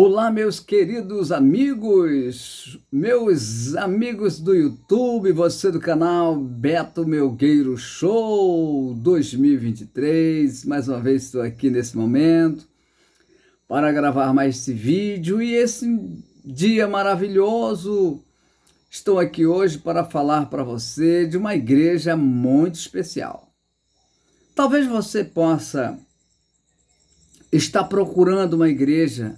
Olá, meus queridos meus amigos do YouTube, você do canal Beto Melgueiro Show 2023. Mais uma vez estou aqui nesse momento para gravar mais esse vídeo e esse dia maravilhoso. Estou aqui hoje para falar para você de uma igreja muito especial. Talvez você possa estar procurando uma igreja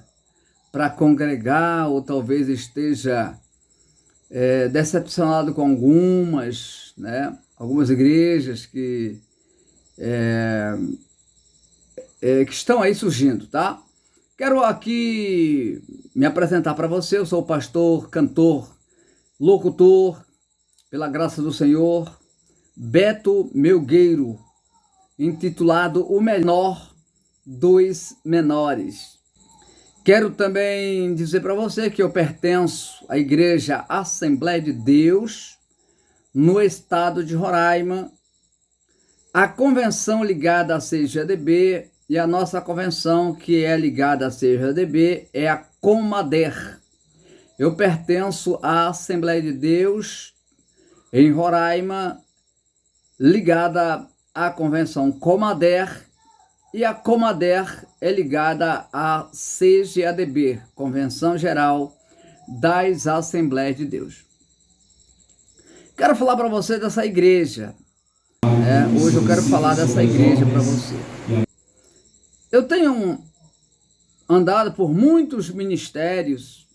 para congregar, ou talvez esteja decepcionado com algumas, né? Algumas igrejas que estão aí surgindo, tá? Quero aqui me apresentar para você. Eu sou pastor, cantor, locutor, pela graça do Senhor, Beto Melgueiro, intitulado O Menor dos Menores. Quero também dizer para você que eu pertenço à Igreja Assembleia de Deus, no estado de Roraima, a convenção ligada à CGADB e a nossa convenção que é ligada à CGADB é a Comader. Eu pertenço à Assembleia de Deus em Roraima, ligada à convenção Comader, e a Comader é ligada à CGADB, Convenção Geral das Assembleias de Deus. Quero falar para você dessa igreja. Hoje eu quero falar dessa igreja para você. Eu tenho andado por muitos ministérios,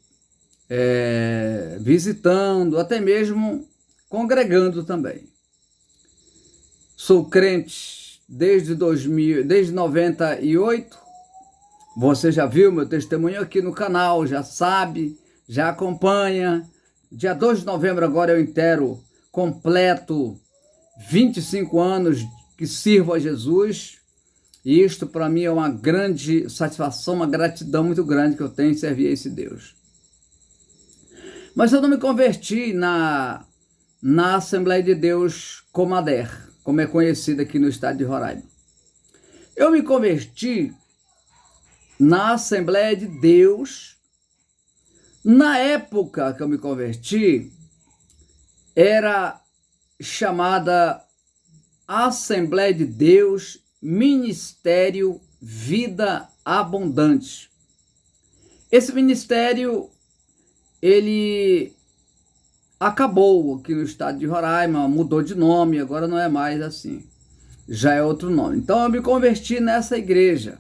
visitando, até mesmo congregando também. Sou crente desde 98, você já viu meu testemunho aqui no canal, já sabe, já acompanha. Dia 2 de novembro agora eu completo 25 anos que sirvo a Jesus, e isto para mim é uma grande satisfação, uma gratidão muito grande que eu tenho em servir a esse Deus. Mas eu não me converti na Assembleia de Deus Comader, como é conhecida aqui no estado de Roraima. Eu me converti na Assembleia de Deus. Na época que eu me converti, era chamada Assembleia de Deus Ministério Vida Abundante. Esse ministério, ele acabou aqui no estado de Roraima, mudou de nome, agora não é mais assim, já é outro nome. Então eu me converti nessa igreja,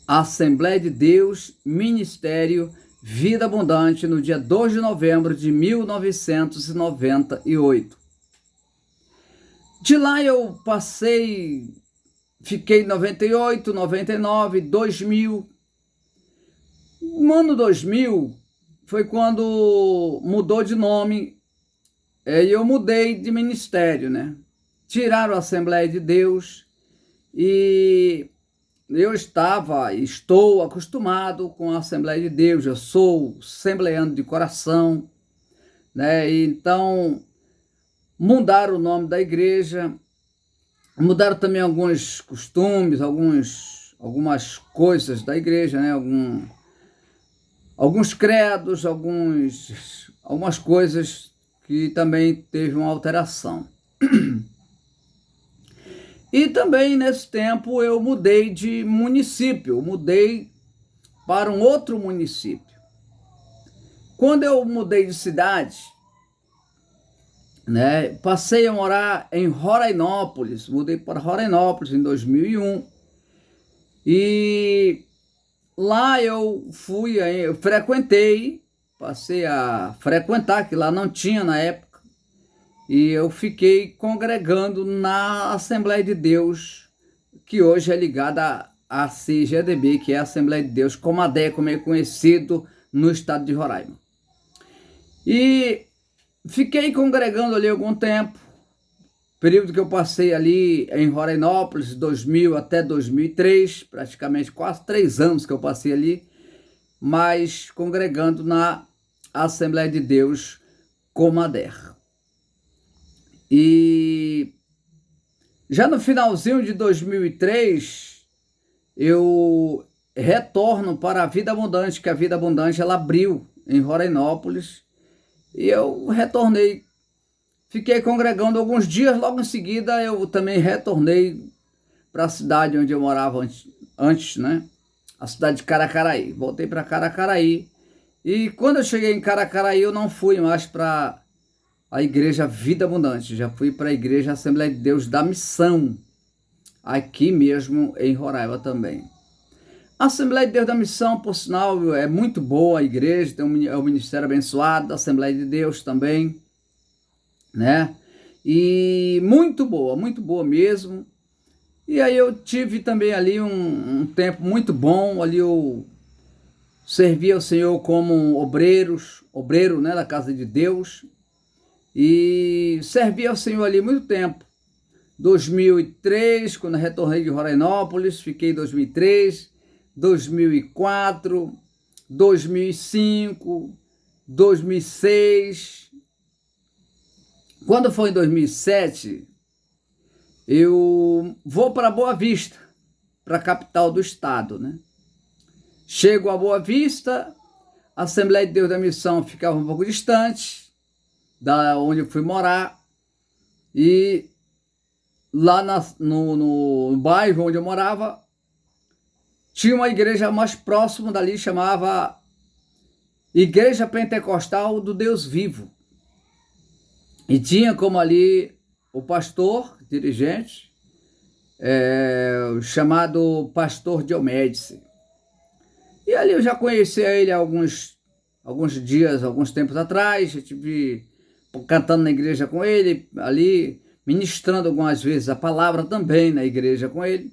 Assembleia de Deus, Ministério Vida Abundante, no dia 2 de novembro de 1998. De lá eu fiquei em 98, 99, 2000. No ano 2000, foi quando mudou de nome, e eu mudei de ministério, né? Tiraram a Assembleia de Deus e eu estou acostumado com a Assembleia de Deus, eu sou assembleano de coração, né? E então mudaram o nome da igreja, mudaram também alguns costumes, algumas coisas da igreja, né? Alguns credos, algumas coisas que também teve uma alteração. E também nesse tempo eu mudei de município, mudei para um outro município. Quando eu mudei de cidade, né, passei a morar em Rorainópolis, mudei para Rorainópolis em 2001, e lá eu passei a frequentar, que lá não tinha na época, e eu fiquei congregando na Assembleia de Deus, que hoje é ligada à CGADB, que é a Assembleia de Deus Comader, como é conhecido no estado de Roraima. E fiquei congregando ali algum tempo, período que eu passei ali em Rorainópolis, 2000 até 2003, praticamente quase 3 anos que eu passei ali, mas congregando na Assembleia de Deus Comader. E já no finalzinho de 2003, eu retorno para a Vida Abundante, que a Vida Abundante ela abriu em Rorainópolis, e eu retornei. Fiquei congregando alguns dias, logo em seguida eu também retornei para a cidade onde eu morava antes, né? A cidade de Caracaraí. Voltei para Caracaraí. E quando eu cheguei em Caracaraí, eu não fui mais para a Igreja Vida Abundante. Já fui para a Igreja Assembleia de Deus da Missão, aqui mesmo em Roraima também. A Assembleia de Deus da Missão, por sinal, é muito boa a igreja, é um ministério abençoado, da Assembleia de Deus também, né? E muito boa mesmo. E aí eu tive também ali um tempo muito bom, ali eu servi ao Senhor como um obreiro, né, da casa de Deus, e servi ao Senhor ali muito tempo. 2003, quando eu retornei de Rorainópolis, fiquei em 2003, 2004, 2005, 2006. Quando foi em 2007, eu vou para Boa Vista, para a capital do estado, né? Chego a Boa Vista, a Assembleia de Deus da Missão ficava um pouco distante da onde eu fui morar, e lá no bairro onde eu morava, tinha uma igreja mais próxima dali, chamava Igreja Pentecostal do Deus Vivo. E tinha como ali o pastor, dirigente, chamado Pastor Diomedes. E ali eu já conhecia ele há alguns dias, alguns tempos atrás. Eu estive cantando na igreja com ele, ali ministrando algumas vezes a palavra também na igreja com ele.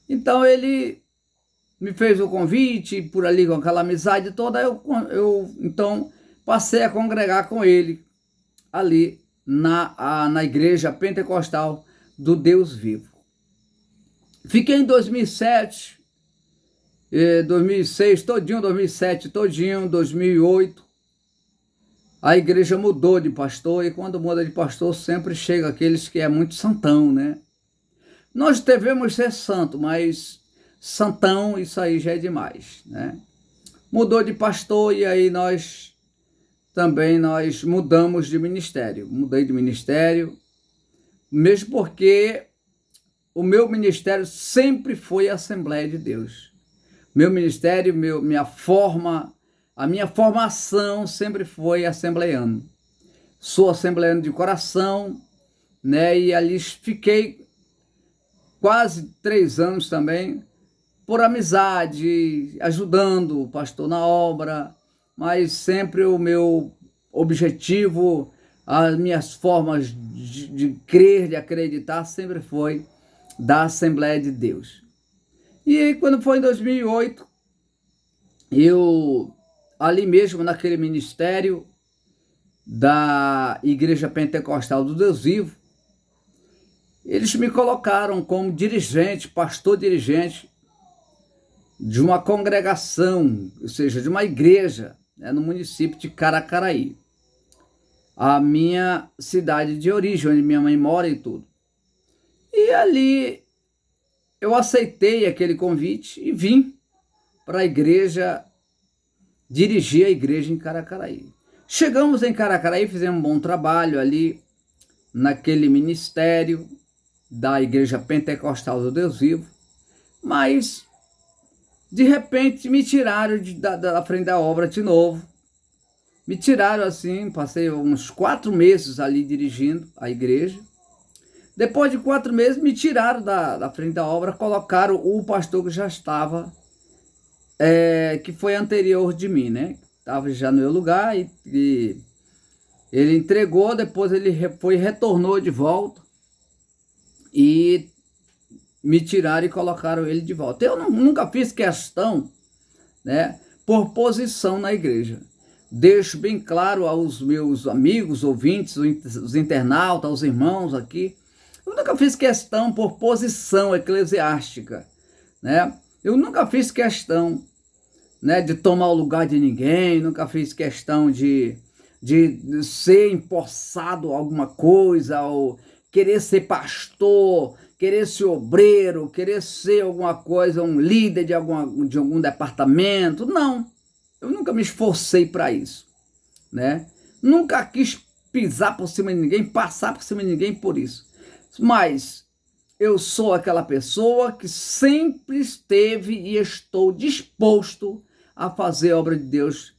Então ele me fez o convite, por ali com aquela amizade toda, eu então passei a congregar com ele ali na Igreja Pentecostal do Deus Vivo. Fiquei em 2007, 2006 todinho, 2007 todinho, 2008. A igreja mudou de pastor, e quando muda de pastor sempre chega aqueles que é muito santão, né? Nós devemos ser santo, mas santão, isso aí já é demais, né? Mudou de pastor, e aí nós mudamos de ministério. Mudei de ministério, mesmo porque o meu ministério sempre foi a Assembleia de Deus. Meu ministério, a minha formação sempre foi assembleiano. Sou assembleiano de coração, né? E ali fiquei quase 3 anos também, por amizade, ajudando o pastor na obra, mas sempre o meu objetivo, as minhas formas de crer, de acreditar, sempre foi da Assembleia de Deus. E aí, quando foi em 2008, eu, ali mesmo naquele ministério da Igreja Pentecostal do Deus Vivo, eles me colocaram como dirigente, pastor dirigente de uma congregação, ou seja, de uma igreja, né, no município de Caracaraí, a minha cidade de origem, onde minha mãe mora e tudo. E ali eu aceitei aquele convite e vim para a igreja, dirigir a igreja em Caracaraí. Chegamos em Caracaraí, fizemos um bom trabalho ali naquele ministério da Igreja Pentecostal do Deus Vivo, mas de repente me tiraram da frente da obra de novo. Me tiraram assim, passei uns 4 meses ali dirigindo a igreja. Depois de 4 meses me tiraram da frente da obra, colocaram o pastor que já estava, que foi anterior de mim, né? Estava já no meu lugar, e ele entregou, depois ele retornou de volta e me tiraram e colocaram ele de volta. Eu nunca fiz questão, né, por posição na igreja. Deixo bem claro aos meus amigos, ouvintes, os internautas, aos irmãos aqui, eu nunca fiz questão por posição eclesiástica, né? Eu nunca fiz questão, né, de tomar o lugar de ninguém, nunca fiz questão de ser empossado alguma coisa, ou querer ser pastor, querer ser obreiro, querer ser alguma coisa, um líder de algum departamento. Não, eu nunca me esforcei para isso, né? Nunca quis pisar por cima de ninguém, passar por cima de ninguém por isso. Mas eu sou aquela pessoa que sempre esteve e estou disposto a fazer a obra de Deus.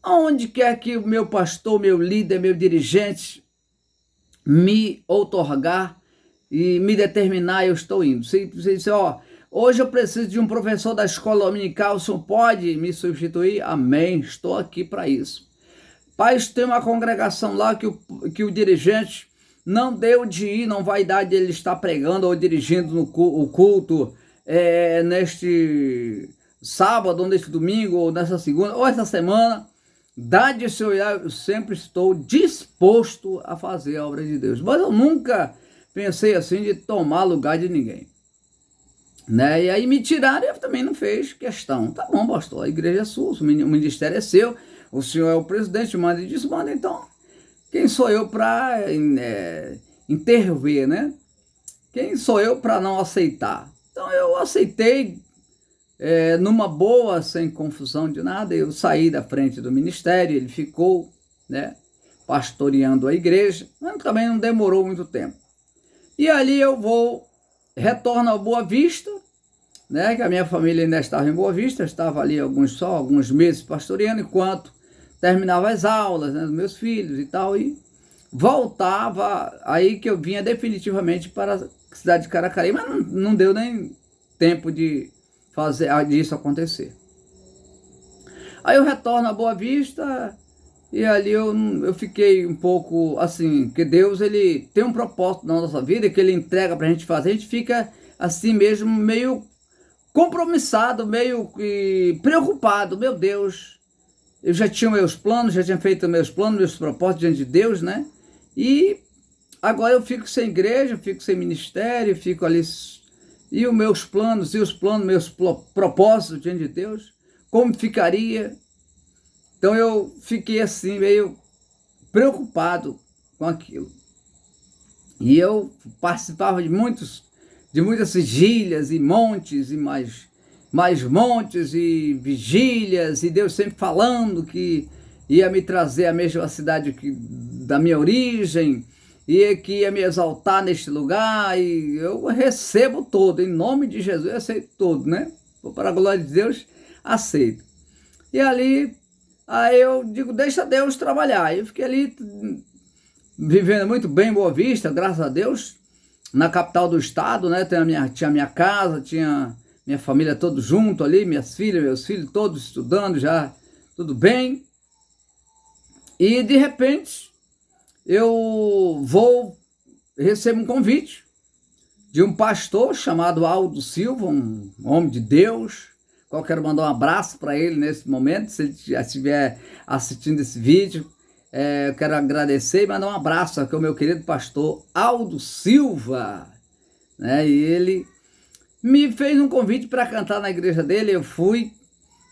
Aonde quer que o meu pastor, meu líder, meu dirigente me outorgar e me determinar, eu estou indo. Se disser, ó, hoje eu preciso de um professor da escola dominical, o senhor pode me substituir? Amém, estou aqui para isso. Pai, tem uma congregação lá que o dirigente não deu de ir, não vai dar de ele estar pregando ou dirigindo o culto neste sábado, ou neste domingo, ou nessa segunda, ou essa semana. Dá de seu olhar, eu sempre estou disposto a fazer a obra de Deus. Mas eu nunca pensei assim de tomar lugar de ninguém, né? E aí me tiraram e eu também não fez questão. Tá bom, pastor, a igreja é sua, o ministério é seu, o senhor é o presidente, manda e desmanda, então quem sou eu para intervir, né? Quem sou eu para não aceitar? Então eu aceitei numa boa, sem confusão de nada. Eu saí da frente do ministério, ele ficou, né, pastoreando a igreja, mas também não demorou muito tempo. E ali eu retorno a Boa Vista, né, que a minha família ainda estava em Boa Vista, estava ali alguns meses pastoreando, enquanto terminava as aulas, né, dos meus filhos e tal, e voltava, aí que eu vinha definitivamente para a cidade de Caracaí, mas não deu nem tempo de fazer disso acontecer. Aí eu retorno a Boa Vista e ali eu fiquei um pouco assim, que Deus ele tem um propósito na nossa vida que ele entrega pra gente fazer, a gente fica assim mesmo meio compromissado, meio preocupado. Meu Deus, eu já tinha meus planos, já tinha feito meus planos, meus propósitos diante de Deus, né? E agora eu fico sem igreja, fico sem ministério, fico ali. E os meus planos, meus propósitos diante de Deus, como ficaria? Então eu fiquei assim, meio preocupado com aquilo. E eu participava de muitas vigílias e montes, e mais montes e vigílias, e Deus sempre falando que ia me trazer a mesma cidade da minha origem, e que ia me exaltar neste lugar, e eu recebo todo, em nome de Jesus, eu aceito todo, né? Para a glória de Deus, aceito. E ali, aí eu digo, deixa Deus trabalhar. Eu fiquei ali, vivendo muito bem em Boa Vista, graças a Deus, na capital do estado, né? Tinha minha casa, tinha minha família todos junto ali, minhas filhas, meus filhos todos estudando já, tudo bem. E de repente, eu recebo um convite de um pastor chamado Aldo Silva, um homem de Deus, qual quero mandar um abraço para ele nesse momento, se ele já estiver assistindo esse vídeo, eu quero agradecer e mandar um abraço aqui ao meu querido pastor Aldo Silva, né? E ele me fez um convite para cantar na igreja dele. Eu fui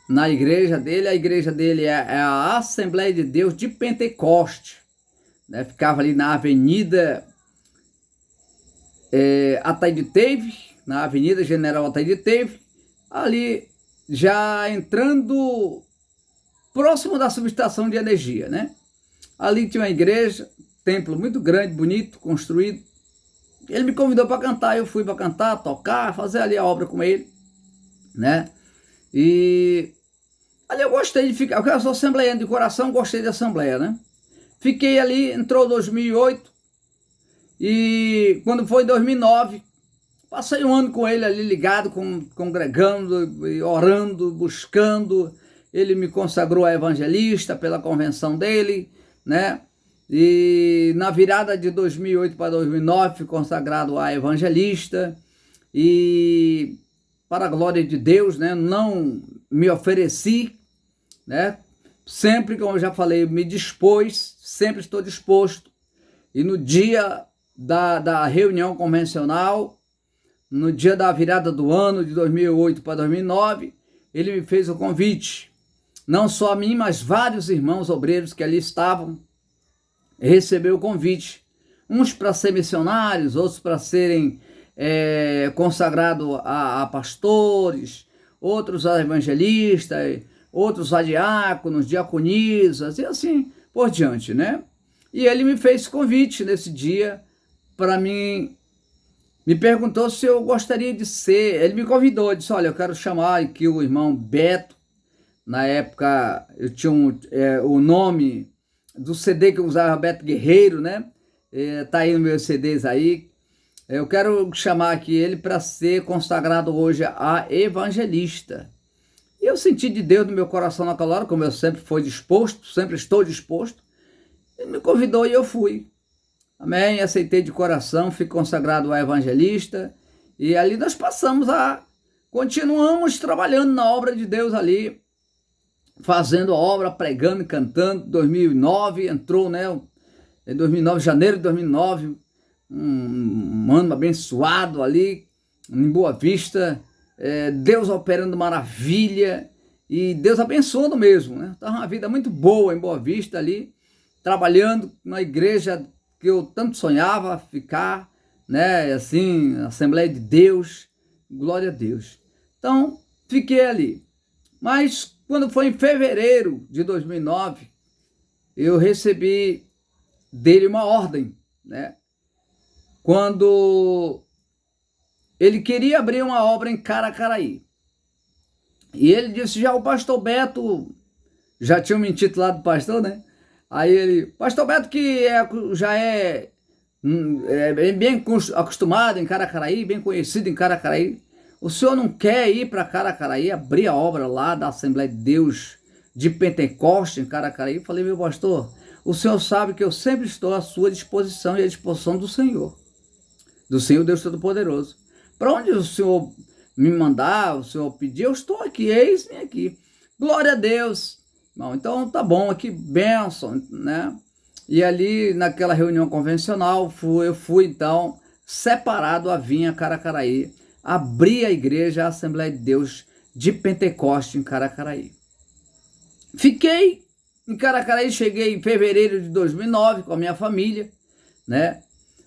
na igreja dele, a igreja dele é a Assembleia de Deus de Pentecoste, né? Ficava ali na Avenida Ataíde Teve, na Avenida General Ataíde Teve, ali já entrando próximo da subestação de energia, né? Ali tinha uma igreja, templo muito grande, bonito, construído. Ele me convidou para cantar, eu fui para cantar, tocar, fazer ali a obra com ele, né? E ali eu gostei de ficar, eu sou assembleiano de coração, gostei de assembleia, né? Fiquei ali, entrou 2008, e quando foi 2009, passei um ano com ele ali ligado, congregando, orando, buscando. Ele me consagrou a evangelista pela convenção dele, né? E na virada de 2008 para 2009 fui consagrado a evangelista, e para a glória de Deus, né, não me ofereci, né, sempre, como eu já falei, me dispôs, sempre estou disposto. E no dia da reunião convencional, no dia da virada do ano de 2008 para 2009, ele me fez o convite, não só a mim, mas vários irmãos obreiros que ali estavam, recebeu o convite uns para ser missionários, outros para serem consagrados a pastores, outros a evangelistas, outros a diáconos, diaconisas, e assim por diante, né? E ele me fez convite nesse dia para mim, me perguntou se eu gostaria de ser, ele me convidou, disse, olha, eu quero chamar aqui o irmão Beto. Na época eu tinha o nome do CD que eu usava, Beto Guerreiro, né? Tá aí nos meus CDs aí. Eu quero chamar aqui ele para ser consagrado hoje a evangelista. E eu senti de Deus no meu coração naquela hora, como eu sempre fui disposto, sempre estou disposto. Ele me convidou e eu fui. Amém? Aceitei de coração, fui consagrado a evangelista. E ali nós continuamos trabalhando na obra de Deus ali, fazendo a obra, pregando e cantando. 2009 entrou, né? Em 2009, janeiro de 2009, um ano abençoado ali, em Boa Vista, Deus operando maravilha, e Deus abençoando mesmo, né? Estava uma vida muito boa em Boa Vista ali, trabalhando na igreja que eu tanto sonhava ficar, né? Assim, Assembleia de Deus, glória a Deus. Então, fiquei ali. Mas quando foi em fevereiro de 2009, eu recebi dele uma ordem, né? Quando ele queria abrir uma obra em Caracaraí. E ele disse, já o pastor Beto, já tinha me intitulado pastor, né? Aí ele, pastor Beto que já é bem acostumado em Caracaraí, bem conhecido em Caracaraí, o senhor não quer ir para Caracaraí, abrir a obra lá da Assembleia de Deus de Pentecoste em Caracaraí? Eu falei, meu pastor, o senhor sabe que eu sempre estou à sua disposição e à disposição do Senhor Deus Todo-Poderoso. Para onde o senhor me mandar, o senhor pedir, eu estou aqui, eis-me aqui. Glória a Deus. Bom, então tá bom, aqui bênção, né? E ali naquela reunião convencional, eu fui então separado a vir a Caracaraí, abri a igreja, a Assembleia de Deus de Pentecoste em Caracaraí. Fiquei em Caracaraí, cheguei em fevereiro de 2009 com a minha família, né?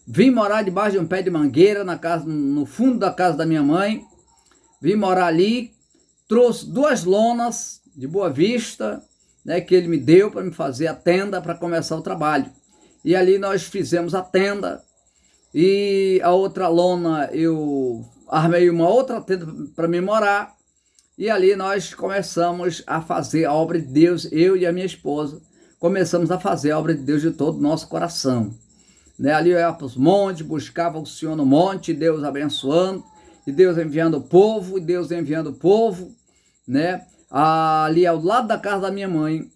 Vim morar debaixo de um pé de mangueira no fundo da casa da minha mãe. Vim morar ali, trouxe 2 lonas de Boa Vista, né, que ele me deu para me fazer a tenda para começar o trabalho. E ali nós fizemos a tenda, e a outra lona eu armei uma outra tenda para me morar, e ali nós começamos a fazer a obra de Deus, eu e a minha esposa, começamos a fazer a obra de Deus de todo o nosso coração. Né? Ali eu ia para os montes, buscava o Senhor no monte, Deus abençoando, e Deus enviando o povo, e Deus enviando o povo, né? Ali ao lado da casa da minha mãe,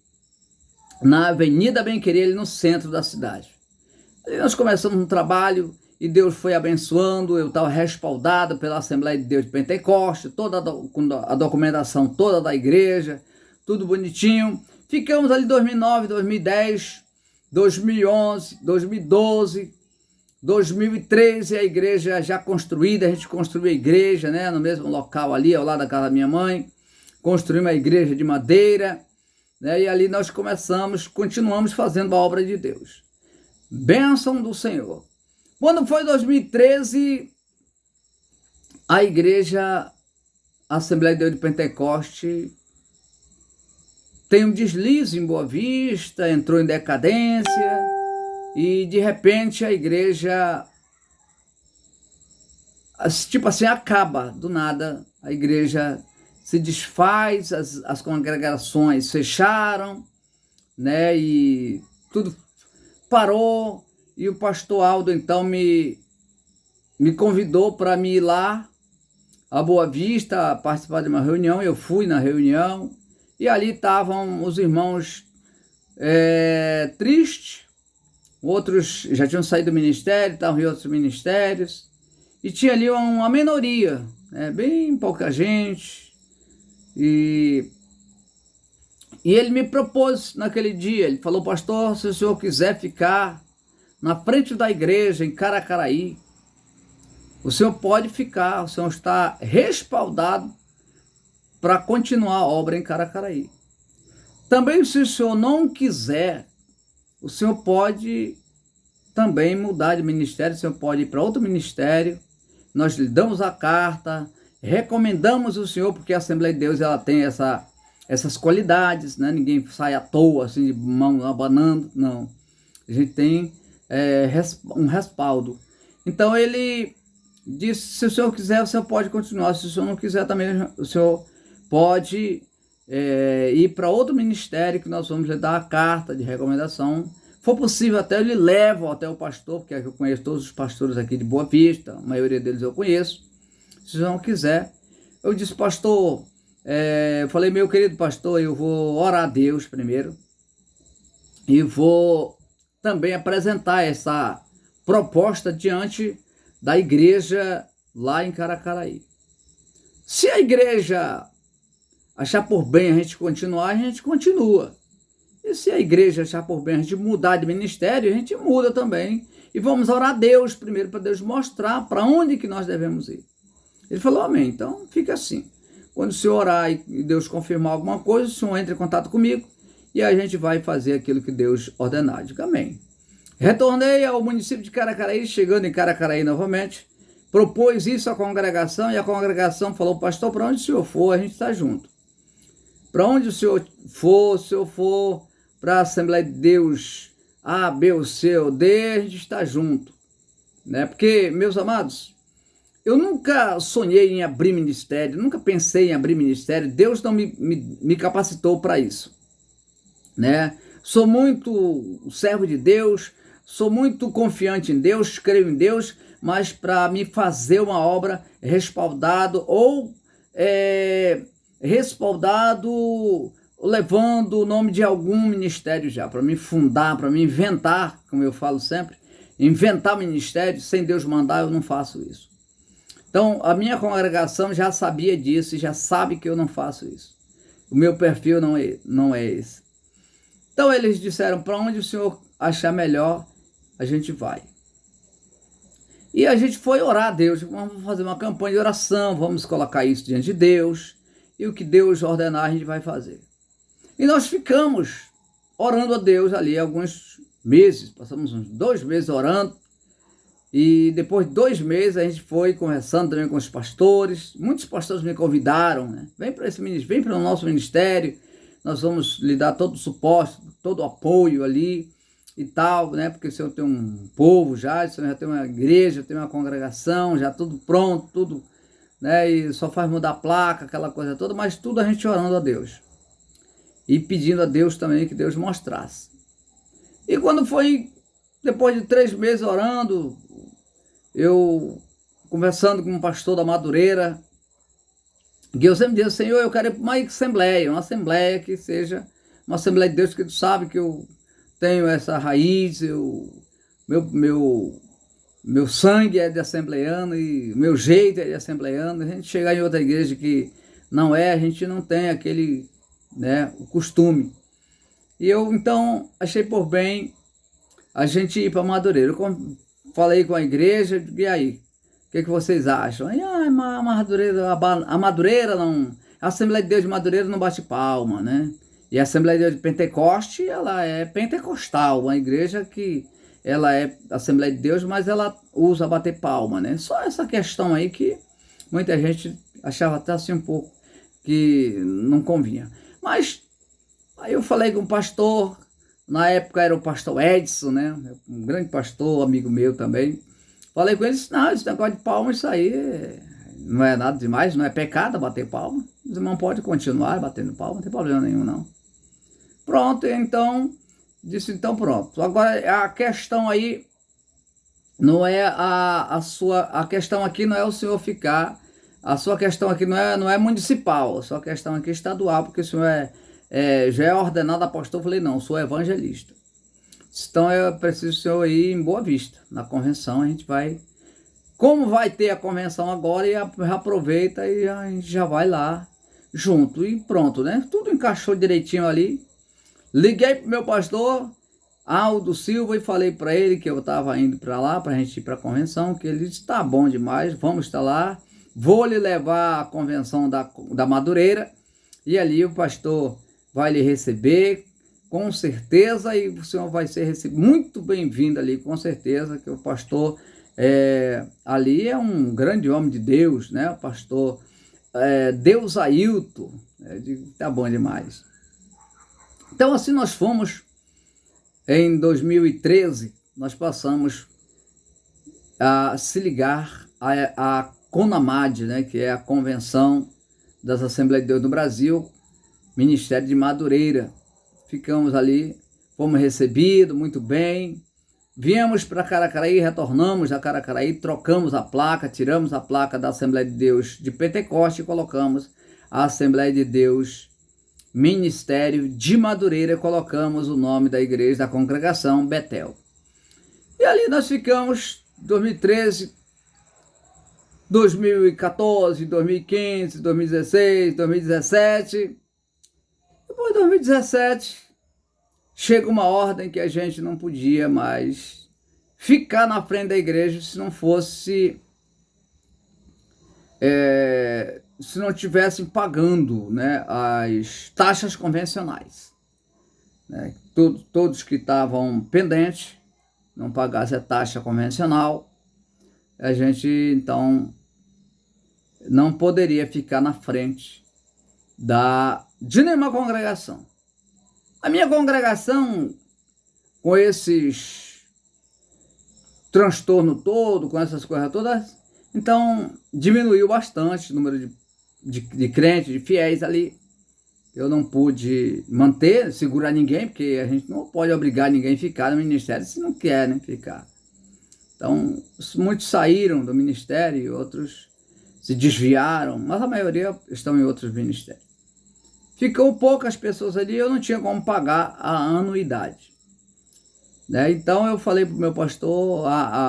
na Avenida Bem Querer, no centro da cidade. Ali nós começamos um trabalho, e Deus foi abençoando, eu estava respaldado pela Assembleia de Deus de Pentecoste, toda a documentação toda da igreja, tudo bonitinho. Ficamos ali 2009, 2010, 2011, 2012, 2013, a igreja já construída, a gente construiu a igreja, né, no mesmo local ali, ao lado da casa da minha mãe, construímos a igreja de madeira, né, e ali nós continuamos fazendo a obra de Deus. Bênção do Senhor. Quando foi 2013, a igreja Assembleia de Deus de Pentecoste tem um deslize em Boa Vista, entrou em decadência, e de repente a igreja, tipo assim, acaba do nada, a igreja se desfaz, as congregações fecharam, né, e tudo parou, e o pastor Aldo então me convidou para me ir lá a Boa Vista, participar de uma reunião. Eu fui na reunião, e ali estavam os irmãos tristes, outros já tinham saído do ministério, estavam em outros ministérios, e tinha ali uma minoria, né, bem pouca gente, e ele me propôs naquele dia, ele falou, pastor, se o senhor quiser ficar na frente da igreja em Caracaraí, o senhor pode ficar, o senhor está respaldado para continuar a obra em Caracaraí. Também, se o senhor não quiser, o senhor pode também mudar de ministério, o senhor pode ir para outro ministério. Nós lhe damos a carta, recomendamos o senhor, porque a Assembleia de Deus ela tem essas qualidades, né? Ninguém sai à toa, assim, de mão abanando, não. A gente tem um respaldo. Então ele disse, se o senhor quiser, o senhor pode continuar. Se o senhor não quiser também, o senhor pode ir para outro ministério, que nós vamos lhe dar a carta de recomendação. For possível, até eu lhe levo até o pastor, porque eu conheço todos os pastores aqui de Boa Vista, a maioria deles eu conheço. Se o senhor não quiser, eu disse, pastor, eu falei, meu querido pastor, eu vou orar a Deus primeiro e vou também apresentar essa proposta diante da igreja lá em Caracaraí. Se a igreja achar por bem a gente continuar, a gente continua. E se a igreja achar por bem a gente mudar de ministério, a gente muda também. E vamos orar a Deus primeiro, para Deus mostrar para onde que nós devemos ir. Ele falou, amém. Então, fica assim. Quando o senhor orar e Deus confirmar alguma coisa, o senhor entra em contato comigo e a gente vai fazer aquilo que Deus ordenar. Eu digo, amém. Retornei ao município de Caracaraí, chegando em Caracaraí novamente, propôs isso à congregação e a congregação falou, pastor, para onde o senhor for, a gente está junto. Para onde o senhor for, se eu for para a Assembleia de Deus A, B ou C ou D, a gente está junto. Né? Porque, meus amados, eu nunca sonhei em abrir ministério, nunca pensei em abrir ministério, Deus não me capacitou para isso. Né? Sou muito servo de Deus, sou muito confiante em Deus, creio em Deus, mas para me fazer uma obra respaldado ou levando o nome de algum ministério já, para me fundar, para me inventar, como eu falo sempre, inventar ministério, sem Deus mandar, eu não faço isso. Então, a minha congregação já sabia disso e já sabe que eu não faço isso. O meu perfil não é esse. Então, eles disseram, para onde o senhor achar melhor, a gente vai. E a gente foi orar a Deus, vamos fazer uma campanha de oração, vamos colocar isso diante de Deus, e o que Deus ordenar a gente vai fazer. E nós ficamos orando a Deus ali alguns meses, passamos uns 2 meses orando, e depois de 2 meses a gente foi conversando também com os pastores, muitos pastores me convidaram, né? Vem para o nosso ministério, nós vamos lhe dar todo o suporte, todo o apoio ali e tal, né? Porque o senhor tem um povo já, o senhor já tem uma igreja, tem uma congregação, já tudo pronto, tudo, né? E só faz mudar a placa, aquela coisa toda, mas tudo a gente orando a Deus. E pedindo a Deus também que Deus mostrasse. E quando foi, depois de 3 meses orando, eu conversando com um pastor da Madureira, que eu sempre dizia, Senhor, eu quero ir para uma assembleia que seja uma Assembleia de Deus, que tu sabe que eu tenho essa raiz, meu sangue é de assembleiano e meu jeito é de assembleiano. A gente chegar em outra igreja que não é, a gente não tem aquele, né, o costume. E eu, então, achei por bem a gente ir para Madureira. Eu falei com a igreja, e aí, o que vocês acham? Aí, a Madureira não... A Assembleia de Deus de Madureira não bate palma, né? E a Assembleia de Deus de Pentecoste, ela é pentecostal, uma igreja que ela é Assembleia de Deus, mas ela usa bater palma, né? Só essa questão aí que muita gente achava até assim um pouco que não convinha. Mas aí eu falei com o pastor, na época era o pastor Edson, né? Um grande pastor, amigo meu também. Falei com ele, disse, não, esse negócio de palma, isso aí não é nada demais, não é pecado bater palma. Os irmãos podem continuar batendo palma, não tem problema nenhum, não. Pronto, então, disse, então pronto. Agora, a questão aí, não é a questão aqui não é o senhor ficar, a sua questão aqui não é municipal, a sua questão aqui é estadual, porque o senhor já é ordenado apóstolo. Eu falei, não, eu sou evangelista. Então eu preciso o senhor ir em Boa Vista, na convenção. A gente vai, como vai ter a convenção agora, e aproveita e a gente já vai lá junto e pronto, né? Tudo encaixou direitinho ali. Liguei pro meu pastor Aldo Silva e falei para ele que eu estava indo para lá, para a gente ir para a convenção, que ele disse, tá bom demais, vamos estar lá, vou lhe levar à convenção da Madureira, e ali o pastor vai lhe receber, com certeza, e o senhor vai ser recebido muito bem-vindo ali, com certeza, que o pastor ali é um grande homem de Deus, né? O pastor Deus Ailton, tá bom demais. Então assim nós fomos, em 2013, nós passamos a se ligar à CONAMAD, né? Que é a Convenção das Assembleias de Deus no Brasil, Ministério de Madureira. Ficamos ali, fomos recebidos muito bem, viemos para Caracaraí, retornamos a Caracaraí, trocamos a placa, tiramos a placa da Assembleia de Deus de Pentecoste e colocamos a Assembleia de Deus Ministério de Madureira, colocamos o nome da igreja, da congregação Betel. E ali nós ficamos 2013, 2014, 2015, 2016, 2017. Depois de 2017, chega uma ordem que a gente não podia mais ficar na frente da igreja se não fosse, se não tivessem pagando, né, as taxas convencionais. Né? Todos que estavam pendentes, não pagassem a taxa convencional, a gente então não poderia ficar na frente de nenhuma congregação. A minha congregação, com esses transtornos todo, com essas coisas todas, então diminuiu bastante o número de crentes, de fiéis ali. Eu não pude manter, segurar ninguém, porque a gente não pode obrigar ninguém a ficar no ministério se não querem ficar. Então, muitos saíram do ministério, outros se desviaram, mas a maioria estão em outros ministérios. Ficou poucas pessoas ali, eu não tinha como pagar a anuidade. Né? Então eu falei para o meu pastor,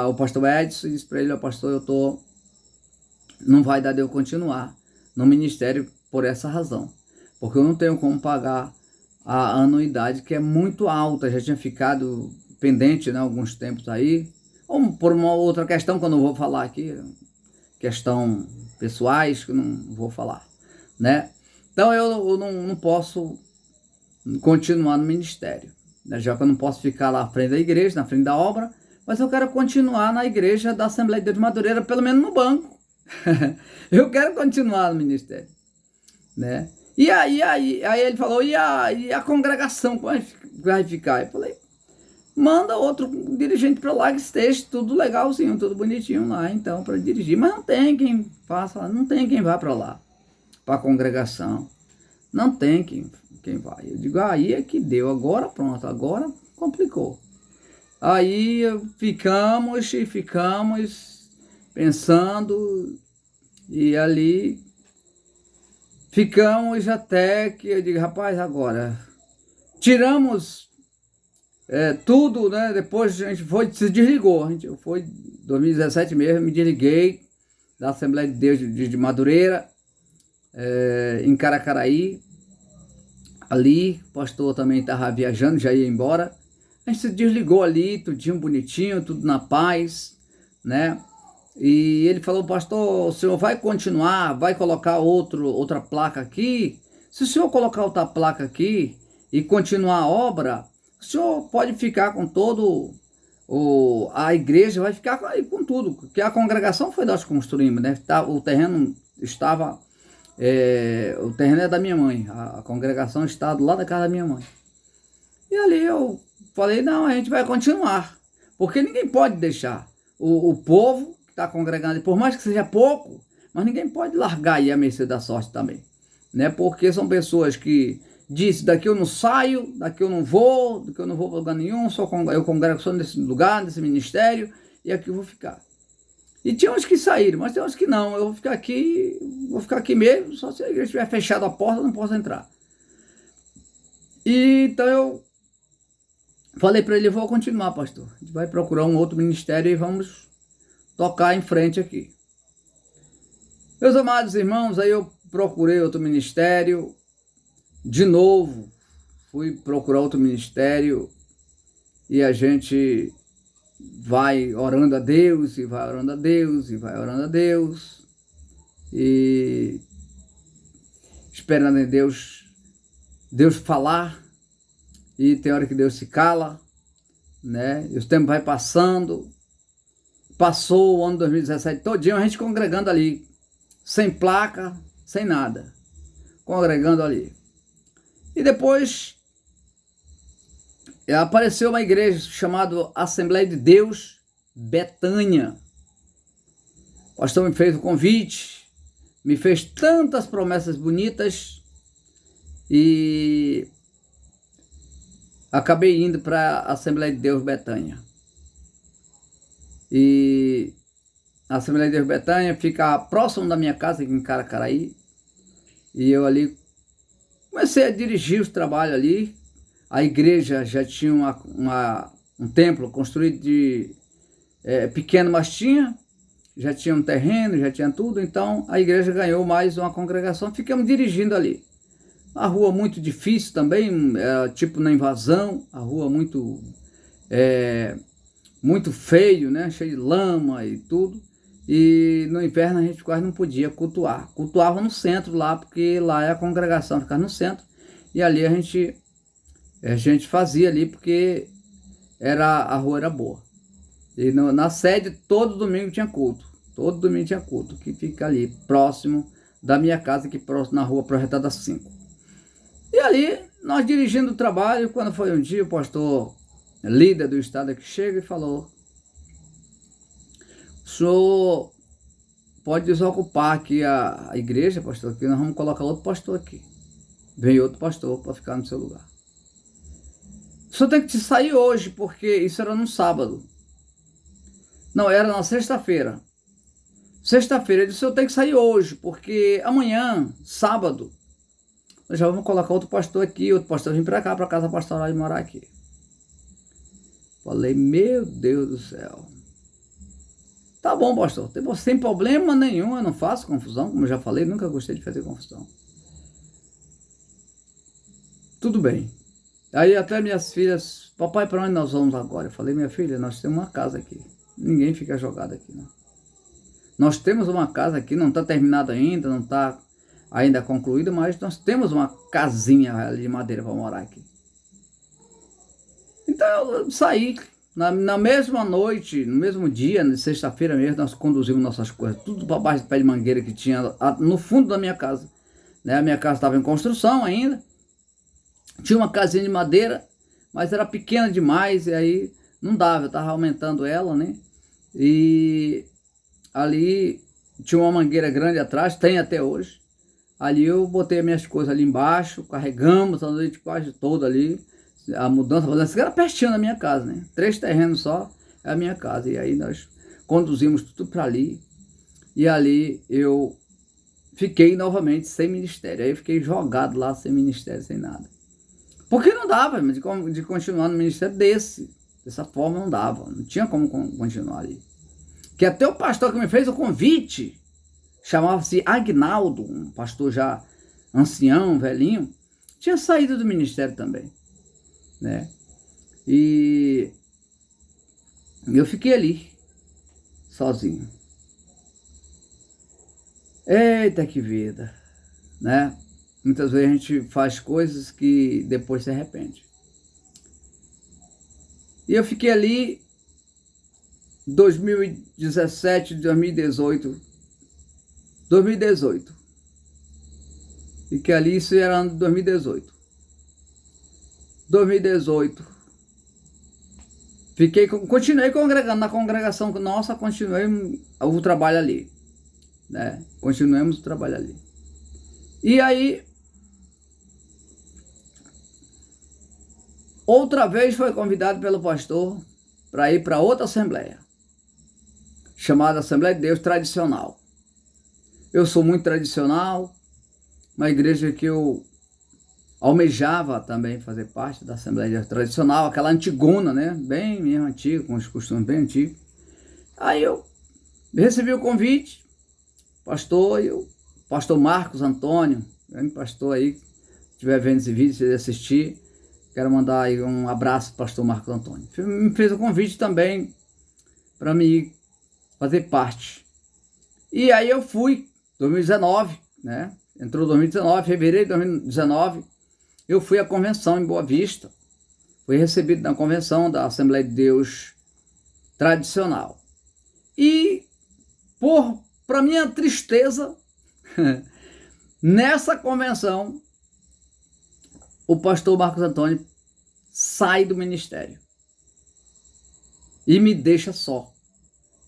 o pastor Edson, disse para ele: pastor, não vai dar de eu continuar no ministério por essa razão, porque eu não tenho como pagar a anuidade, que é muito alta. Já tinha ficado pendente, né, alguns tempos aí, ou por uma outra questão que eu não vou falar aqui, questão pessoais que eu não vou falar, né? Então eu não posso continuar no ministério, né? Já que eu não posso ficar lá à frente da igreja, na frente da obra, mas eu quero continuar na igreja da Assembleia de Deus de Madureira, pelo menos no banco. Eu quero continuar no ministério, né? E aí ele falou: e a congregação, como vai ficar? Eu falei: manda outro dirigente para lá que esteja tudo legalzinho, tudo bonitinho lá, então, para dirigir. Mas não tem quem faça, não tem quem vá para lá, para a congregação. Não tem quem vai. Eu digo: aí é que deu, agora pronto, agora complicou. Aí ficamos pensando, e ali ficamos até que eu digo: rapaz, agora tiramos tudo, né? Depois a gente se desligou. A gente foi em 2017 mesmo, me desliguei da Assembleia de Deus de Madureira, em Caracaraí. Ali, o pastor também estava viajando, já ia embora. A gente se desligou ali, tudinho bonitinho, tudo na paz, né? E ele falou: pastor, o senhor vai continuar, vai colocar outra placa aqui? Se o senhor colocar outra placa aqui e continuar a obra, o senhor pode ficar com a igreja vai ficar com tudo, porque a congregação foi nós que construímos, né? O terreno estava, o terreno é da minha mãe, a congregação está do lado da casa da minha mãe. E ali eu falei: não, a gente vai continuar, porque ninguém pode deixar o povo que está congregando, por mais que seja pouco, mas ninguém pode largar aí a mercê da sorte também, né? Porque são pessoas que disse: daqui eu não saio, daqui eu não vou para lugar nenhum, eu congrego só nesse lugar, nesse ministério, e aqui eu vou ficar. E tinha uns que saíram, mas tem uns que não. Eu vou ficar aqui mesmo, só se a igreja tiver fechado a porta, eu não posso entrar. E então eu falei para ele: eu vou continuar, pastor. A gente vai procurar um outro ministério e vamos tocar em frente aqui. Meus amados irmãos, aí eu procurei outro ministério. De novo, fui procurar outro ministério e a gente vai orando a Deus, e vai orando a Deus, e vai orando a Deus, e esperando em Deus falar, e tem hora que Deus se cala, né? E os tempos vai passando. Passou o ano 2017 todinho, a gente congregando ali, sem placa, sem nada, congregando ali. E depois apareceu uma igreja chamada Assembleia de Deus Betânia. O pastor me fez o convite, me fez tantas promessas bonitas e acabei indo para a Assembleia de Deus Betânia. E a Assembleia de Deus Betânia fica próximo da minha casa, aqui em Caracaraí. E eu ali comecei a dirigir os trabalhos ali. A igreja já tinha um templo construído de pequeno, mas já tinha um terreno, já tinha tudo. Então a igreja ganhou mais uma congregação. Ficamos dirigindo ali. A rua muito difícil também, tipo na invasão. A rua muito feio, né? Cheio de lama e tudo. E no inverno a gente quase não podia cultuar. Cultuava no centro lá, porque lá é a congregação, ficava no centro. E ali a gente fazia ali, porque a rua era boa. E na sede, todo domingo tinha culto. Todo domingo tinha culto, que fica ali, próximo da minha casa, aqui próximo na rua Projetada 5. E ali, nós dirigindo o trabalho, quando foi um dia, o pastor líder do estado aqui chega e falou: o senhor pode desocupar aqui a igreja, pastor, aqui nós vamos colocar outro pastor aqui. Vem outro pastor para ficar no seu lugar. O senhor tem que sair hoje, porque isso era no sábado. Não, era na sexta-feira. Sexta-feira, ele disse: o senhor tem que sair hoje, porque amanhã, sábado, nós já vamos colocar outro pastor aqui, outro pastor vir para cá, para a casa pastoral, e morar aqui. Falei: meu Deus do céu. Tá bom, pastor, sem problema nenhum, eu não faço confusão, como eu já falei, nunca gostei de fazer confusão. Tudo bem. Aí até minhas filhas: papai, para onde nós vamos agora? Eu falei: minha filha, nós temos uma casa aqui, ninguém fica jogado aqui, não. Nós temos uma casa aqui, não está terminada ainda, não está ainda concluída, mas nós temos uma casinha de madeira para morar aqui. Então eu saí. Na mesma noite, no mesmo dia, na sexta-feira mesmo, nós conduzimos nossas coisas, tudo para baixo do pé de mangueira que tinha no fundo da minha casa. Né? A minha casa estava em construção ainda, tinha uma casinha de madeira, mas era pequena demais, e aí não dava, eu estava aumentando ela, né? E ali tinha uma mangueira grande atrás, tem até hoje. Ali eu botei as minhas coisas ali embaixo, carregamos a noite quase toda ali. A mudança era pertinho da minha casa, né? 3 terrenos só é a minha casa. E aí nós conduzimos tudo para ali. E ali eu fiquei novamente sem ministério. Aí eu fiquei jogado lá sem ministério, sem nada. Porque não dava de continuar no ministério dessa forma não dava. Não tinha como continuar ali. Que até o pastor que me fez o convite, chamava-se Agnaldo, um pastor já ancião, velhinho, tinha saído do ministério também. Né? E eu fiquei ali, sozinho. Eita, que vida, né? Muitas vezes a gente faz coisas que depois se arrepende. E eu fiquei ali 2017, 2018. Fiquei ali, isso era ano de 2018. 2018, continuei congregando na congregação nossa, continuei o trabalho ali, né? Continuamos o trabalho ali. E aí, outra vez foi convidado pelo pastor para ir para outra assembleia, chamada Assembleia de Deus Tradicional. Eu sou muito tradicional, uma igreja que eu almejava também fazer parte da Assembleia Tradicional, aquela antigona, né? Bem mesmo antiga, com os costumes bem antigos. Aí eu recebi o convite, pastor Marcos Antônio, grande pastor aí, se estiver vendo esse vídeo, se assistir, quero mandar aí um abraço para o pastor Marcos Antônio. Me fez o convite também para me fazer parte. E aí eu fui, 2019, né? Entrou 2019, fevereiro de 2019, eu fui à convenção em Boa Vista, Fui recebido na convenção da Assembleia de Deus tradicional. E, para minha tristeza, nessa convenção, o pastor Marcos Antônio sai do ministério e me deixa só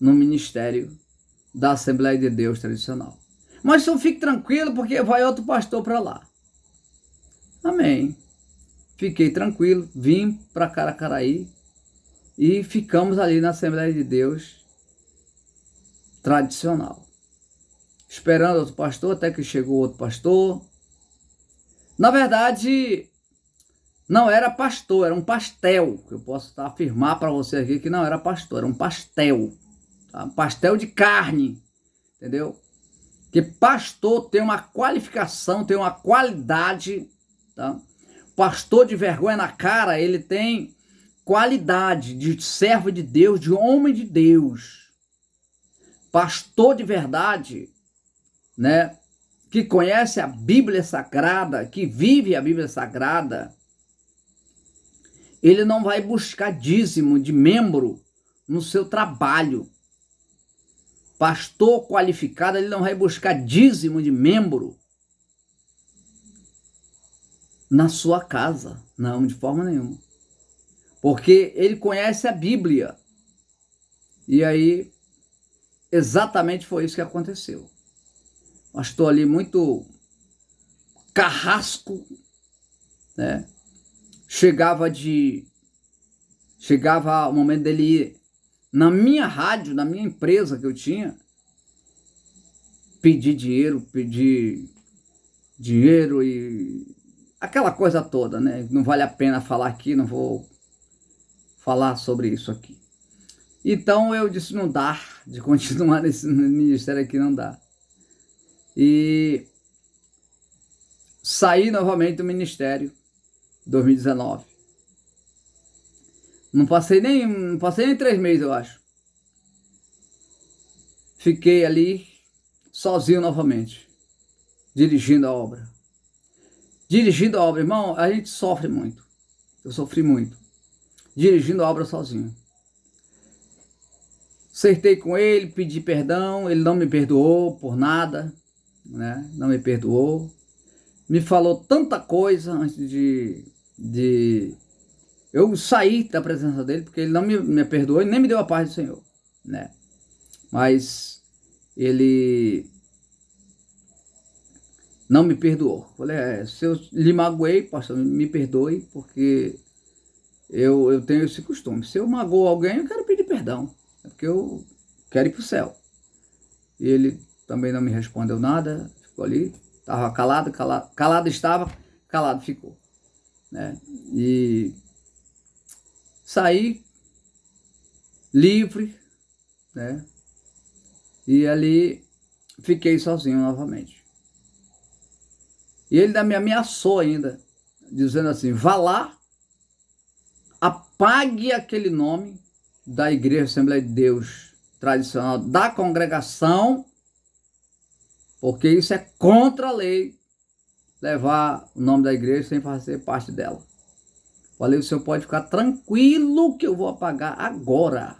no ministério da Assembleia de Deus tradicional. Mas eu fique tranquilo, porque vai outro pastor para lá. Amém. Fiquei tranquilo, vim para Caracaraí e ficamos ali na Assembleia de Deus tradicional, esperando outro pastor, até que chegou outro pastor. Na verdade, não era pastor, era um pastel. Eu posso afirmar para você aqui que não era pastor, era um pastel. Tá? Um pastel de carne, entendeu? Que pastor tem uma qualificação, tem uma qualidade, tá? Pastor de vergonha na cara, ele tem qualidade de servo de Deus, de homem de Deus. Pastor de verdade, né? Que conhece a Bíblia Sagrada, que vive a Bíblia Sagrada, ele não vai buscar dízimo de membro no seu trabalho. Pastor qualificado, ele não vai buscar dízimo de membro na sua casa. Não, de forma nenhuma. Porque ele conhece a Bíblia. E aí, exatamente foi isso que aconteceu. Pastor ali muito carrasco, né? Chegava o momento dele ir na minha rádio, na minha empresa que eu tinha, pedir dinheiro e aquela coisa toda, né? Não vale a pena falar aqui, não vou falar sobre isso aqui. Então eu disse, não dá de continuar nesse ministério aqui, não dá. E saí novamente do ministério, 2019. Não passei nem 3 meses, eu acho. Fiquei ali sozinho novamente, dirigindo a obra. Dirigindo a obra, irmão, a gente sofre muito. Eu sofri muito. Dirigindo a obra sozinho. Acertei com ele, pedi perdão, ele não me perdoou por nada, né? Não me perdoou. Me falou tanta coisa antes de eu sair da presença dele, porque ele não me perdoou e nem me deu a paz do Senhor, né? Mas ele não me perdoou. Falei, se eu lhe magoei, pastor, me perdoe, porque eu tenho esse costume. Se eu magoo alguém, eu quero pedir perdão, porque eu quero ir para o céu. E ele também não me respondeu nada, ficou ali, estava calado estava, calado ficou, né? E saí livre, né? E ali fiquei sozinho novamente. E ele ainda me ameaçou ainda, dizendo assim, vá lá, apague aquele nome da Igreja Assembleia de Deus tradicional, da congregação, porque isso é contra a lei, levar o nome da igreja sem fazer parte dela. Falei, o senhor pode ficar tranquilo que eu vou apagar agora.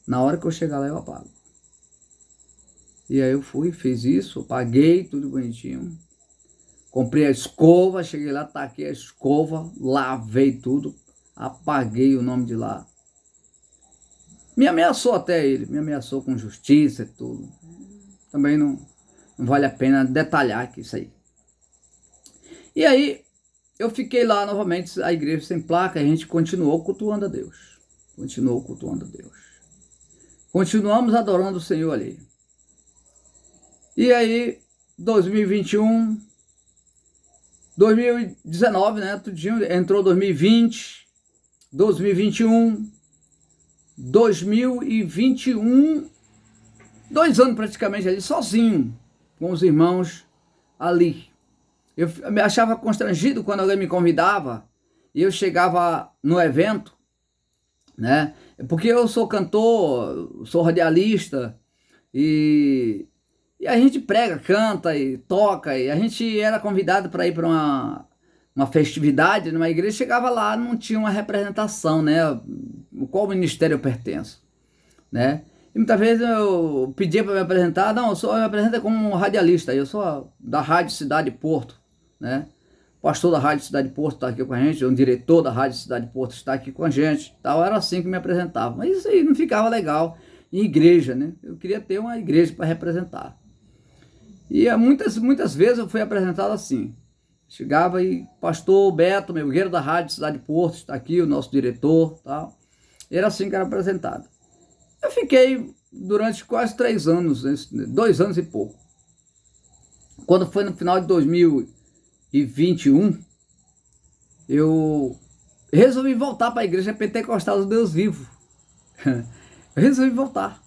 Na hora que eu chegar lá, eu apago. E aí eu fui, fiz isso, apaguei tudo bonitinho. Comprei a escova, cheguei lá, taquei a escova, lavei tudo, apaguei o nome de lá. Me ameaçou até ele, me ameaçou com justiça e tudo. Também não vale a pena detalhar aqui isso aí. E aí, eu fiquei lá novamente, a igreja sem placa, a gente continuou cultuando a Deus. Continuou cultuando a Deus. Continuamos adorando o Senhor ali. E aí, 2021, 2019, né? Tudinho, entrou 2020, 2021, 2021, 2 anos praticamente ali, sozinho, com os irmãos ali. Eu me achava constrangido quando alguém me convidava e eu chegava no evento, né? Porque eu sou cantor, sou radialista e a gente prega, canta e toca, e a gente era convidado para ir para uma festividade numa igreja, chegava lá, não tinha uma representação, né? Qual ministério eu pertenço, né? E muitas vezes eu pedia para me apresentar, não, eu me apresento como radialista, eu sou da Rádio Cidade Porto, né? O pastor da Rádio Cidade Porto está aqui com a gente, o diretor da Rádio Cidade Porto está aqui com a gente, tal, era assim que me apresentava, mas isso aí não ficava legal em igreja, né? Eu queria ter uma igreja para representar. E muitas vezes eu fui apresentado assim. Chegava e, pastor Beto, meu guerreiro da Rádio Cidade Porto, está aqui, o nosso diretor, tal. Era assim que era apresentado. Eu fiquei durante quase 3 anos, 2 anos e pouco. Quando foi no final de 2021, eu resolvi voltar para a igreja pentecostal do Deus Vivo. Eu resolvi voltar.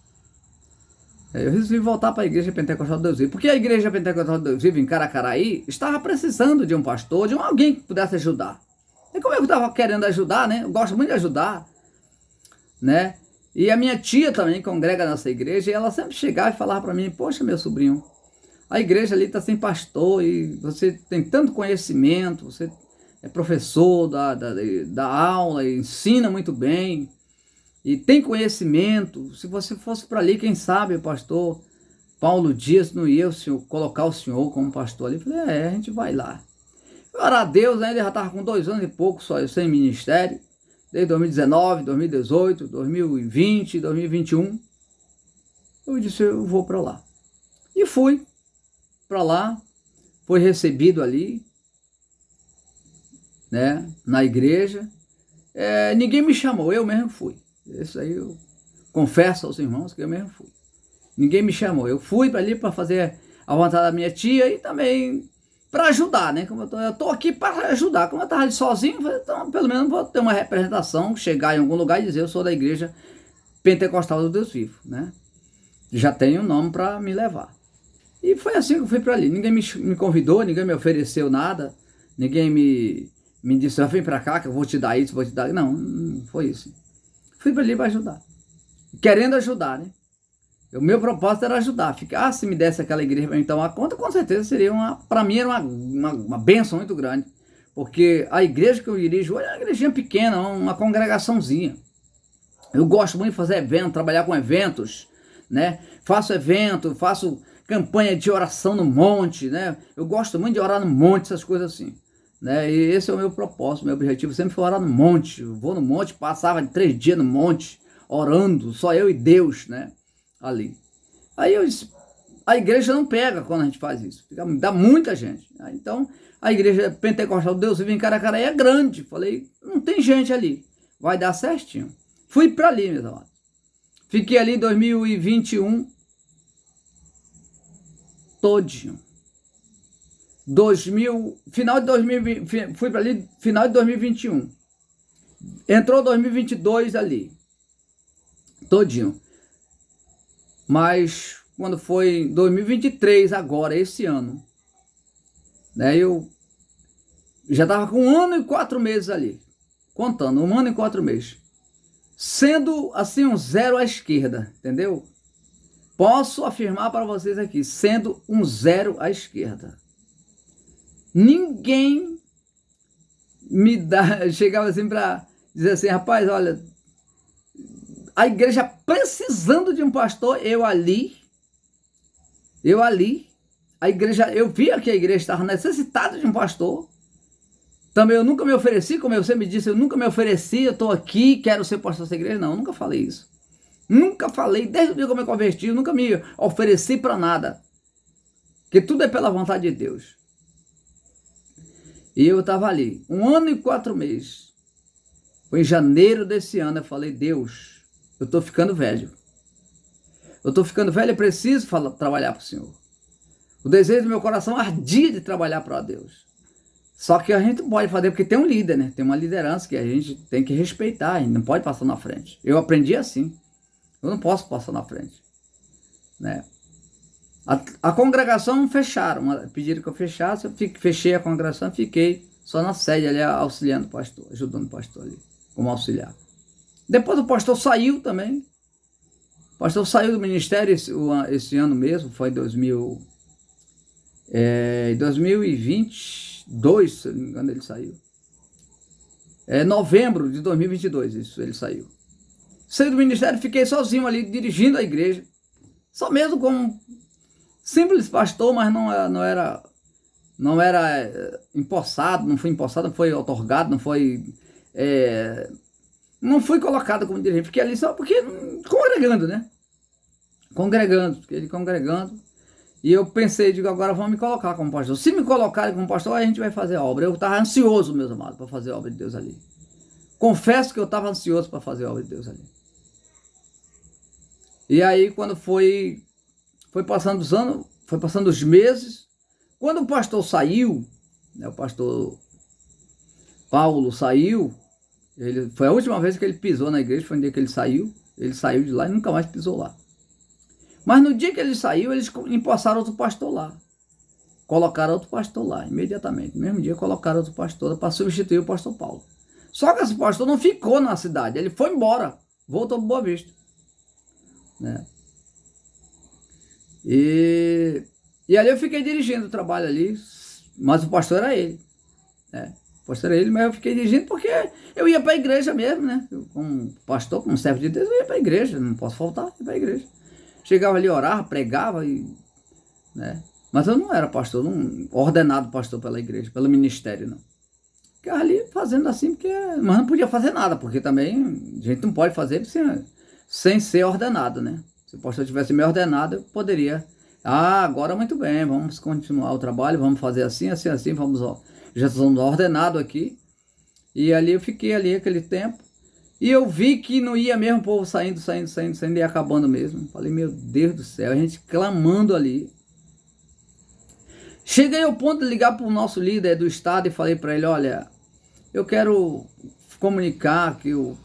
Eu resolvi voltar para a igreja pentecostal do Deus Vivo. Porque a igreja pentecostal do Deus Vivo em Caracaraí estava precisando de um pastor, de alguém que pudesse ajudar. E como eu estava querendo ajudar, né? Eu gosto muito de ajudar, né? E a minha tia também congrega nessa igreja, e ela sempre chegava e falava para mim, poxa, meu sobrinho, a igreja ali está sem pastor, e você tem tanto conhecimento, você é professor da aula, e ensina muito bem, e tem conhecimento, se você fosse para ali, quem sabe o pastor Paulo Dias não ia colocar o senhor como pastor ali. Eu falei, a gente vai lá. Ora a Deus, ainda já estava com 2 anos e pouco só eu sem ministério, desde 2019, 2018, 2020, 2021, eu disse, eu vou para lá. E fui para lá, fui recebido ali, né, na igreja. Ninguém me chamou, eu mesmo fui. Isso aí eu confesso aos irmãos que eu mesmo fui. Ninguém me chamou, eu fui para ali para fazer a vontade da minha tia e também para ajudar, né? Como eu tô aqui para ajudar. Como eu estava ali sozinho, então pelo menos vou ter uma representação, chegar em algum lugar e dizer eu sou da igreja pentecostal do Deus Vivo, né? Já tenho um nome para me levar. E foi assim que eu fui para ali. Ninguém me convidou, ninguém me ofereceu nada, ninguém me disse, vem para cá que eu vou te dar isso, vou te dar. Não foi isso. Fui para ali para ajudar. Querendo ajudar, né? O meu propósito era ajudar. Se me desse aquela igreja para então a conta, com certeza seria para mim era uma bênção muito grande. Porque a igreja que eu dirijo hoje é uma igrejinha pequena, uma congregaçãozinha. Eu gosto muito de fazer evento, trabalhar com eventos, né? Faço evento, faço campanha de oração no monte, né? Eu gosto muito de orar no monte, essas coisas assim, né? E esse é o meu propósito, meu objetivo sempre foi orar no monte. Eu vou no monte, passava 3 dias no monte, orando, só eu e Deus, né? Ali. Aí eu disse, a igreja não pega quando a gente faz isso, dá muita gente. Então, a igreja pentecostal do Deus Vivo em Caracaraí é grande. Falei, não tem gente ali, vai dar certinho. Fui para ali, meus amados. Fiquei ali em 2021 todinho. Final de 2020, fui para ali final de 2021. Entrou 2022 ali, todinho. Mas quando foi 2023, agora, esse ano, né, eu já estava com 1 ano e 4 meses ali, contando, 1 ano e 4 meses. Sendo assim um 0 à esquerda, entendeu? Posso afirmar para vocês aqui, sendo um 0 à esquerda. Ninguém chegava assim para dizer assim, rapaz, olha, a igreja precisando de um pastor, eu ali, a igreja, eu via que a igreja estava necessitada de um pastor. Também eu nunca me ofereci, como eu sempre disse, eu nunca me ofereci, eu estou aqui, quero ser pastor dessa igreja. Não, eu nunca falei isso. Nunca falei, desde o dia que eu me converti, eu nunca me ofereci para nada. Porque tudo é pela vontade de Deus. E eu estava ali, 1 ano e 4 meses. Foi em janeiro desse ano, eu falei, Deus, eu estou ficando velho. Eu estou ficando velho e preciso trabalhar para o Senhor. O desejo do meu coração ardia de trabalhar para Deus. Só que a gente não pode fazer porque tem um líder, né? Tem uma liderança que a gente tem que respeitar, a gente não pode passar na frente. Eu aprendi assim. Eu não posso passar na frente, né? A congregação fecharam, pediram que eu fechasse, eu fechei a congregação e fiquei só na sede ali, auxiliando o pastor, ajudando o pastor ali, como auxiliar. Depois o pastor saiu também. O pastor saiu do ministério esse ano mesmo, foi em 2020, 2022, se eu não me engano, ele saiu. Novembro de 2022, isso, ele saiu. Saí do ministério, fiquei sozinho ali, dirigindo a igreja. Só mesmo como simples pastor, mas não era empossado, não foi otorgado, não fui colocado como dirigente. Fiquei ali só porque, congregando, né? Fiquei congregando. E eu pensei, digo, agora vão me colocar como pastor. Se me colocarem como pastor, a gente vai fazer a obra. Eu estava ansioso, meus amados, para fazer a obra de Deus ali. Confesso que eu estava ansioso para fazer a obra de Deus ali. E aí, quando foi passando os anos, foi passando os meses, quando o pastor saiu, né, o pastor Paulo saiu, foi a última vez que ele pisou na igreja, foi no dia que ele saiu de lá e nunca mais pisou lá. Mas no dia que ele saiu, eles empossaram outro pastor lá. Colocaram outro pastor lá, imediatamente. No mesmo dia colocaram outro pastor para substituir o pastor Paulo. Só que esse pastor não ficou na cidade, ele foi embora, voltou para Boa Vista. Né? E ali eu fiquei dirigindo o trabalho ali, mas o pastor era ele. Né? O pastor era ele, mas eu fiquei dirigindo porque eu ia para a igreja mesmo, né? Eu, como pastor, como servo de Deus, eu ia para a igreja, não posso faltar, ia para a igreja. Chegava ali, orava, pregava, né? Mas eu não era pastor, não ordenado pastor pela igreja, pelo ministério, não. Ficava ali fazendo assim, mas não podia fazer nada, porque também a gente não pode fazer sem ser ordenado, né? Se o pastor tivesse me ordenado, eu poderia. Agora muito bem, vamos continuar o trabalho, vamos fazer assim, já somos ordenados aqui. E ali eu fiquei ali aquele tempo. E eu vi que não ia mesmo o povo saindo e acabando mesmo. Falei, meu Deus do céu, a gente clamando ali. Cheguei ao ponto de ligar para o nosso líder do estado e falei para ele, olha, eu quero comunicar que o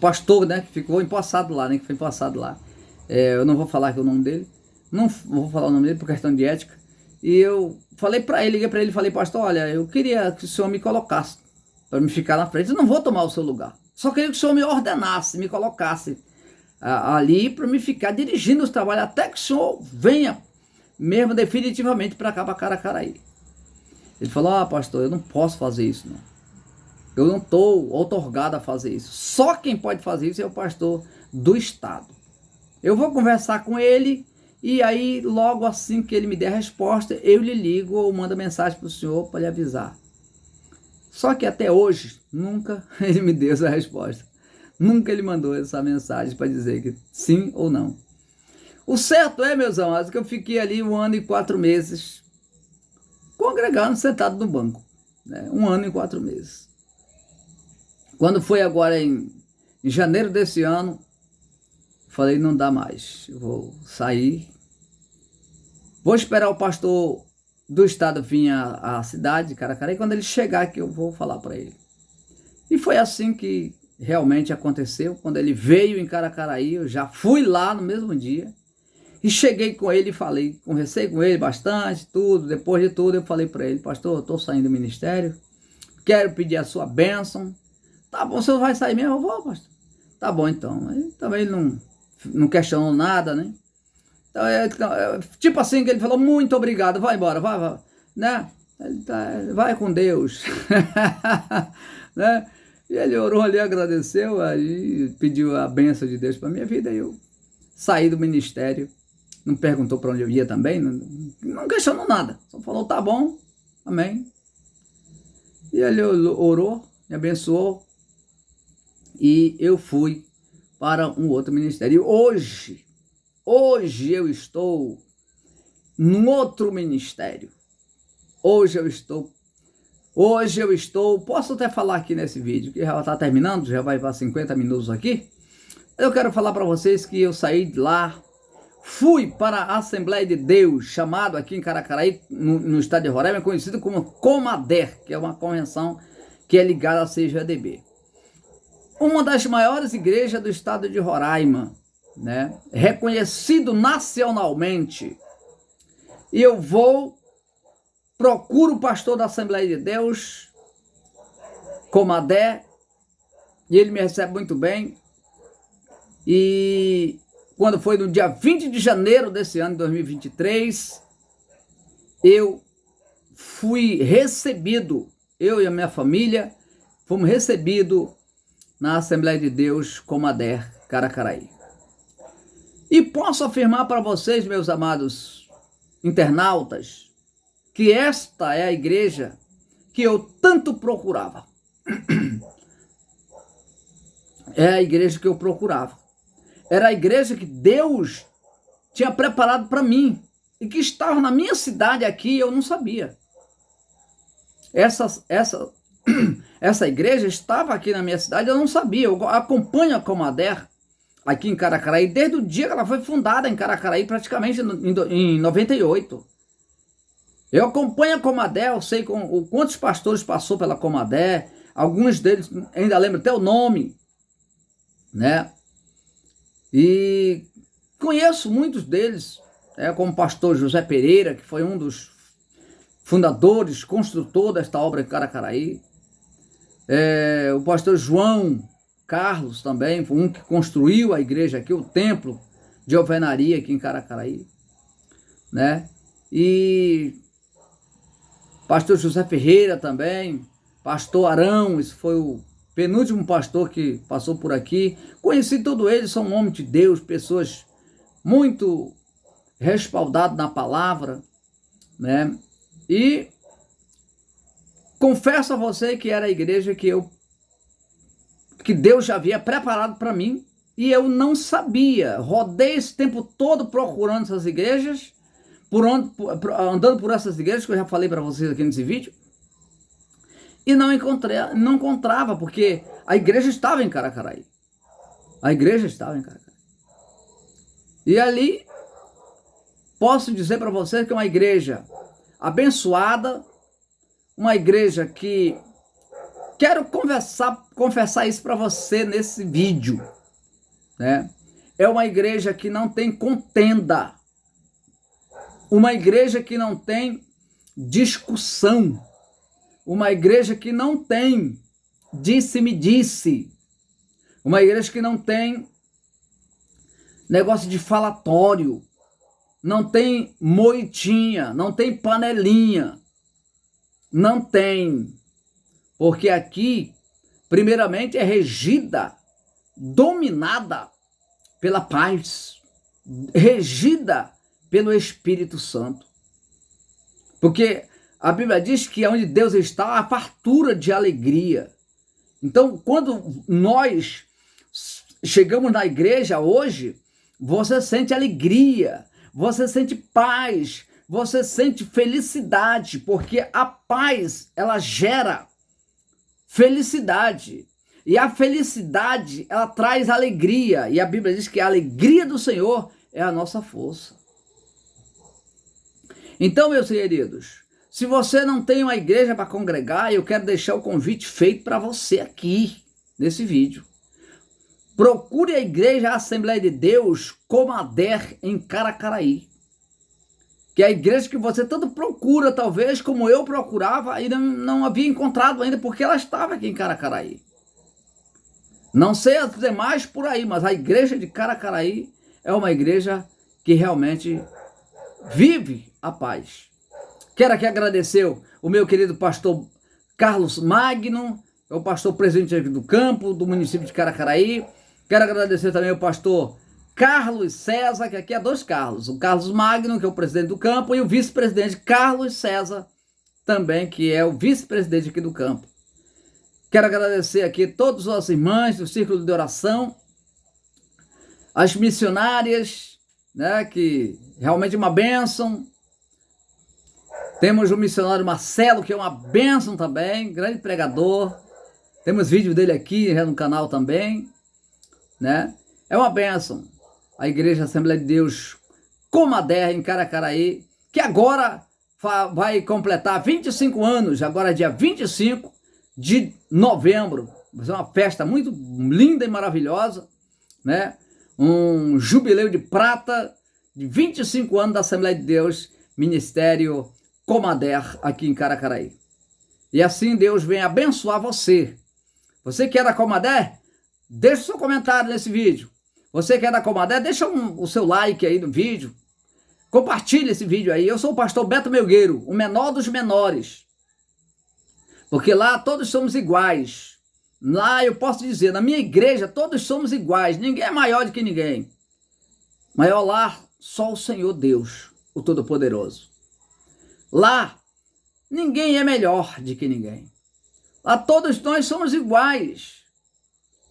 pastor, né, que ficou empossado lá, né, que foi empossado lá. Eu não vou falar aqui o nome dele, não vou falar o nome dele por questão de ética. E eu falei para ele, liguei para ele e falei, pastor, olha, eu queria que o senhor me colocasse para me ficar na frente. Eu não vou tomar o seu lugar. Só queria que o senhor me ordenasse, me colocasse ali para me ficar dirigindo os trabalhos até que o senhor venha mesmo definitivamente para cá, para Caracaraí. Ele falou, pastor, eu não posso fazer isso, não. Eu não estou outorgado a fazer isso. Só quem pode fazer isso é o pastor do estado. Eu vou conversar com ele e aí logo assim que ele me der a resposta, eu lhe ligo ou mando mensagem para o senhor para lhe avisar. Só que até hoje, nunca ele me deu essa resposta. Nunca ele mandou essa mensagem para dizer que sim ou não. O certo é, meus amados, que eu fiquei ali 1 ano e 4 meses congregando, sentado no banco. Né? 1 ano e 4 meses. Quando foi agora em janeiro desse ano, falei, não dá mais. Eu vou sair. Vou esperar o pastor do estado vir à cidade de Caracaraí. Quando ele chegar aqui, eu vou falar para ele. E foi assim que realmente aconteceu. Quando ele veio em Caracaraí, eu já fui lá no mesmo dia. E cheguei com ele e falei, conversei com ele bastante, tudo. Depois de tudo, eu falei para ele, pastor, eu estou saindo do ministério. Quero pedir a sua bênção. Tá bom, o senhor vai sair mesmo? Eu vou, pastor. Tá bom, então. Aí, também ele não questionou nada, né? Então, tipo assim, que ele falou, muito obrigado, vai embora, vai, né? Vai com Deus. Né? E ele orou ali, agradeceu, aí pediu a bênção de Deus para minha vida, e eu saí do ministério, não perguntou para onde eu ia também, não questionou nada, só falou, tá bom, amém. E ele orou, me abençoou, e eu fui para um outro ministério. E hoje eu estou num outro ministério. Hoje eu estou, posso até falar aqui nesse vídeo, que já está terminando, já vai para 50 minutos aqui. Eu quero falar para vocês que eu saí de lá, fui para a Assembleia de Deus, chamado aqui em Caracaraí, no estado de Roraima, conhecido como Comader, que é uma convenção que é ligada à CGADB. Uma das maiores igrejas do estado de Roraima, né? Reconhecido nacionalmente. E eu procuro o pastor da Assembleia de Deus, Comadé, e ele me recebe muito bem. E quando foi no dia 20 de janeiro desse ano de 2023, eu fui recebido, eu e a minha família, fomos recebidos na Assembleia de Deus Comadé, Caracaraí. E posso afirmar para vocês, meus amados internautas, que esta é a igreja que eu tanto procurava. É a igreja que eu procurava. Era a igreja que Deus tinha preparado para mim e que estava na minha cidade aqui e eu não sabia. Essa igreja estava aqui na minha cidade, eu não sabia. Eu acompanho a Comadé aqui em Caracaraí desde o dia que ela foi fundada em Caracaraí, praticamente em 98. Eu acompanho a Comadé, eu sei quantos pastores passou pela Comadé, alguns deles ainda lembro até o nome, né? E conheço muitos deles, como o pastor José Pereira, que foi um dos fundadores, construtor desta obra em Caracaraí. O pastor João Carlos também, foi um que construiu a igreja aqui, o templo de alvenaria aqui em Caracaraí, né? E pastor José Ferreira também, pastor Arão, esse foi o penúltimo pastor que passou por aqui. Conheci todos eles, são homens de Deus, pessoas muito respaldadas na palavra, né? E confesso a você que era a igreja que Deus já havia preparado para mim e eu não sabia. Rodei esse tempo todo procurando essas igrejas, andando por essas igrejas que eu já falei para vocês aqui nesse vídeo, e não encontrava, porque a igreja estava em Caracaraí. A igreja estava em Caracaraí. E ali posso dizer para vocês que é uma igreja abençoada, uma igreja que quero confessar isso para você nesse vídeo, né? É uma igreja que não tem contenda, uma igreja que não tem discussão, uma igreja que não tem disse-me-disse, uma igreja que não tem negócio de falatório, não tem moitinha, não tem panelinha, não tem, porque aqui, primeiramente, é regida, dominada pela paz, regida pelo Espírito Santo. Porque a Bíblia diz que onde Deus está, há fartura de alegria. Então, quando nós chegamos na igreja hoje, você sente alegria, você sente paz, você sente felicidade, porque a paz, ela gera felicidade. E a felicidade, ela traz alegria. E a Bíblia diz que a alegria do Senhor é a nossa força. Então, meus queridos, se você não tem uma igreja para congregar, eu quero deixar o convite feito para você aqui, nesse vídeo. Procure a igreja Assembleia de Deus Comadé em Caracaraí. Que é a igreja que você tanto procura, talvez, como eu procurava, e não havia encontrado ainda, porque ela estava aqui em Caracaraí. Não sei as demais por aí, mas a igreja de Caracaraí é uma igreja que realmente vive a paz. Quero aqui agradecer o meu querido pastor Carlos Magno, é o pastor presidente aqui do campo, do município de Caracaraí. Quero agradecer também o pastor Carlos César, que aqui é dois Carlos. O Carlos Magno, que é o presidente do campo, e o vice-presidente Carlos César, também, que é o vice-presidente aqui do campo. Quero agradecer aqui todas as irmãs do Círculo de Oração, as missionárias, né, que realmente é uma bênção. Temos o missionário Marcelo, que é uma bênção também, grande pregador. Temos vídeo dele aqui no canal também, né? É uma bênção. A Igreja Assembleia de Deus Comadé em Caracaraí, que agora vai completar 25 anos, agora dia 25 de novembro. Vai ser uma festa muito linda e maravilhosa, né? Um jubileu de prata de 25 anos da Assembleia de Deus, Ministério Comadé aqui em Caracaraí. E assim Deus vem abençoar você. Você que é da Comadé? Deixa o seu comentário nesse vídeo. Você que é da Comadé, deixa o seu like aí no vídeo. Compartilhe esse vídeo aí. Eu sou o pastor Beto Melgueiro, o menor dos menores. Porque lá todos somos iguais. Lá eu posso dizer, na minha igreja todos somos iguais. Ninguém é maior do que ninguém. Maior lá, só o Senhor Deus, o Todo-Poderoso. Lá, ninguém é melhor do que ninguém. Lá todos nós somos iguais.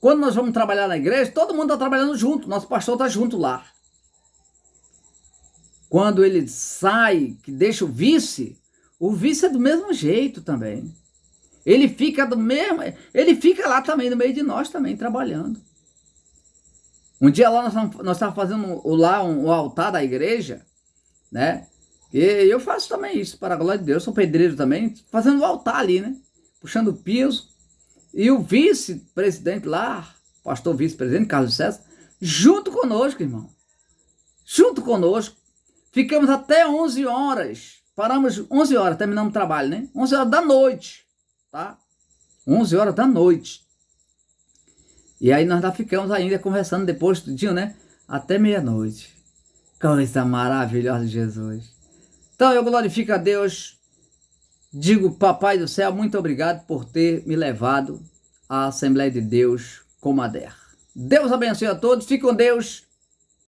Quando nós vamos trabalhar na igreja, todo mundo está trabalhando junto. Nosso pastor está junto lá. Quando ele sai, que deixa o vice é do mesmo jeito também. Ele fica lá também no meio de nós também, trabalhando. Um dia lá nós estávamos fazendo lá o altar da igreja, né? E eu faço também isso, para a glória de Deus, sou pedreiro também, fazendo o altar ali, né? Puxando o piso. E o vice-presidente lá, pastor vice-presidente, Carlos César, junto conosco, irmão. Junto conosco. Ficamos até 11 horas. Paramos 11 horas, terminamos o trabalho, né? 11 horas da noite, tá? 11 horas da noite. E aí nós já ficamos ainda conversando depois do dia, né? Até meia-noite. Coisa maravilhosa de Jesus. Então eu glorifico a Deus. Digo, Papai do Céu, muito obrigado por ter me levado à Assembleia de Deus como a DER. Deus abençoe a todos. Fique com Deus.